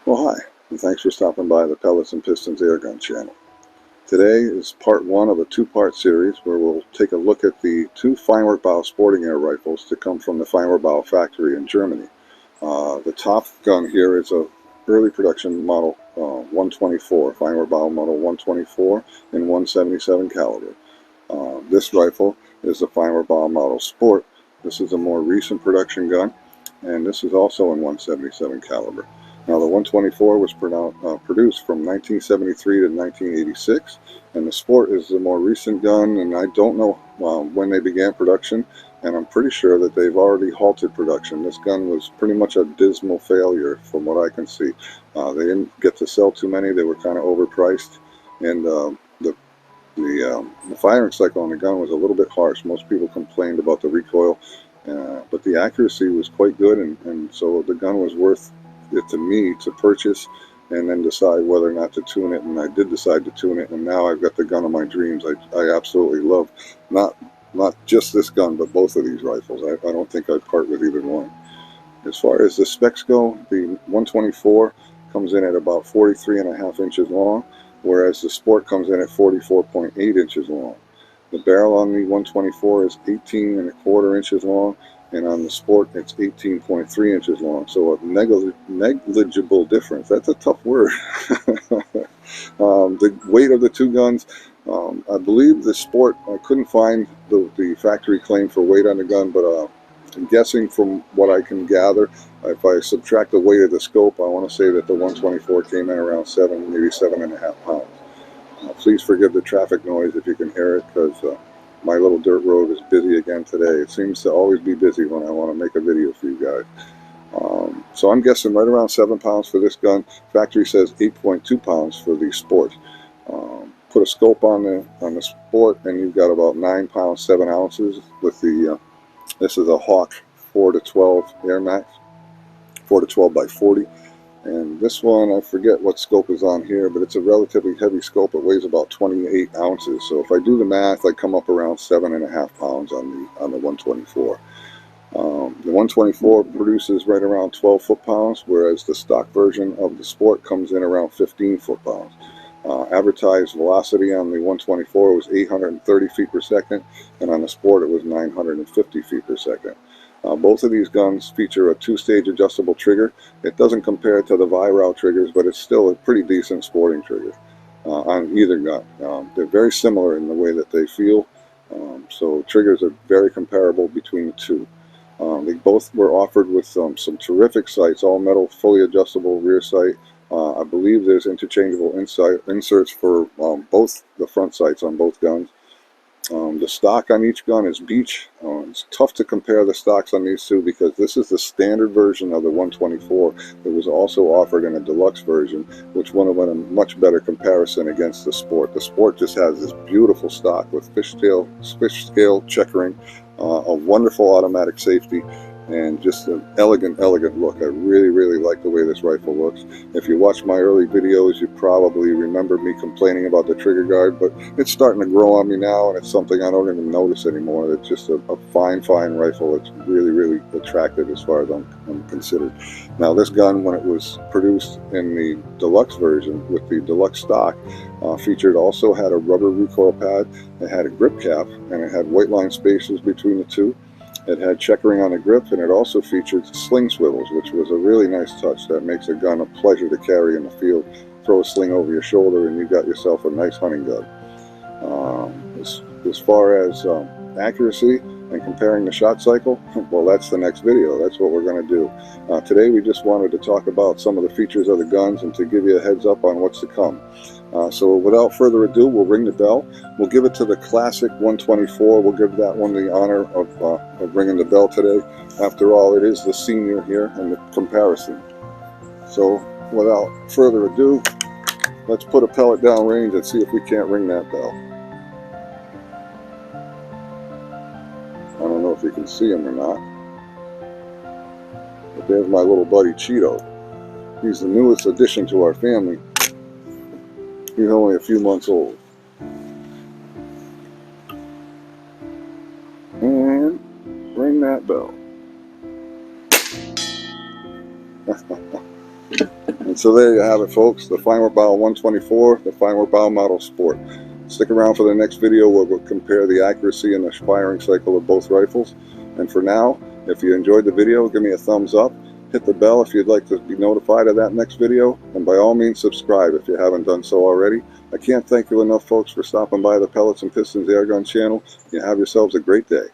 Well, hi, and thanks for stopping by the Pellets and Pistons Airgun channel. Today is part one of a two-part series where we'll take a look at the two Feinwerkbau sporting air rifles that come from the Feinwerkbau factory in Germany. The top gun here is a early production model 124, Feinwerkbau model 124 in 177 caliber. This rifle is the Feinwerkbau model Sport. This is a more recent production gun, and this is also in 177 caliber. Now, the 124 was produced from 1973 to 1986, and the Sport is the more recent gun, and I don't know when they began production, and I'm pretty sure that they've already halted production. This gun was pretty much a dismal failure from what I can see. They didn't get to sell too many. They were kind of overpriced, and the firing cycle on the gun was a little bit harsh. Most people complained about the recoil, but the accuracy was quite good, and so the gun was worth it to me to purchase and then decide whether or not to tune it. And I did decide to tune it, and now I've got the gun of my dreams. I absolutely love not just this gun, but both of these rifles. I don't think I'd part with either one. As far as the specs go, the 124 comes in at about 43.5 inches long, whereas the Sport comes in at 44.8 inches long. The barrel on the 124 is 18.25 inches long, and on the Sport it's 18.3 inches long, so a negligible difference. That's a tough word. The weight of the two guns, I believe the Sport, I couldn't find the factory claim for weight on the gun, but I'm guessing from what I can gather, if I subtract the weight of the scope, I want to say that the 124 came in around 7, maybe 7.5 pounds. Please forgive the traffic noise if you can hear it, because my little dirt road is busy again today. It seems to always be busy when I want to make a video for you guys. So I'm guessing right around 7 pounds for this gun. Factory says 8.2 pounds for the Sport. Put a scope on the Sport, and you've got about 9 pounds 7 ounces with the. This is a Hawk 4 to 12 Air Max, 4 to 12 by 40. And this one, I forget what scope is on here, but it's a relatively heavy scope. It weighs about 28 ounces. So if I do the math, I come up around 7.5 pounds on the 124. The 124 produces right around 12 foot-pounds, whereas the stock version of the Sport comes in around 15 foot-pounds. Advertised velocity on the 124 was 830 feet per second, and on the Sport it was 950 feet per second. Both of these guns feature a 2-stage adjustable trigger. It doesn't compare to the Viral triggers, but it's still a pretty decent sporting trigger on either gun. They're very similar in the way that they feel, so triggers are very comparable between the two. They both were offered with some terrific sights, all metal, fully adjustable rear sight. I believe there's interchangeable inserts for both the front sights on both guns. The stock on each gun is Beech. It's tough to compare the stocks on these two because this is the standard version of the 124 that was also offered in a deluxe version, which would have been a much better comparison against the Sport. The Sport just has this beautiful stock with fish scale checkering, a wonderful automatic safety, and just an elegant look. I really like the way this rifle looks. If you watch my early videos, you probably remember me complaining about the trigger guard, but it's starting to grow on me now, and it's something I don't even notice anymore. It's just a fine rifle. It's really attractive as far as I'm considered. Now, this gun, when it was produced in the deluxe version with the deluxe stock, featured also had a rubber recoil pad. It had a grip cap, and it had white line spacers between the two. It had checkering on the grip, and it also featured sling swivels, which was a really nice touch. That makes a gun a pleasure to carry in the field. Throw a sling over your shoulder, and you got yourself a nice hunting gun. As far as accuracy and comparing the shot cycle, well, that's the next video. That's what we're going to do. Today we just wanted to talk about some of the features of the guns and to give you a heads up on what's to come. So without further ado, we'll ring the bell. We'll give it to the classic 124. We'll give that one the honor of ringing the bell today. After all, it is the senior here in the comparison. So without further ado, let's put a pellet down range and see if we can't ring that bell. I don't know if you can see him or not, but there's my little buddy Cheeto. He's the newest addition to our family. He's only a few months old. And ring that bell. And so there you have it, folks, the Feinwerkbau 124, the Feinwerkbau Model Sport. Stick around for the next video where we'll compare the accuracy and the firing cycle of both rifles. And for now, if you enjoyed the video, give me a thumbs up. Hit the bell if you'd like to be notified of that next video. And by all means, subscribe if you haven't done so already. I can't thank you enough, folks, for stopping by the Pellets and Pistons Airgun channel. You have yourselves a great day.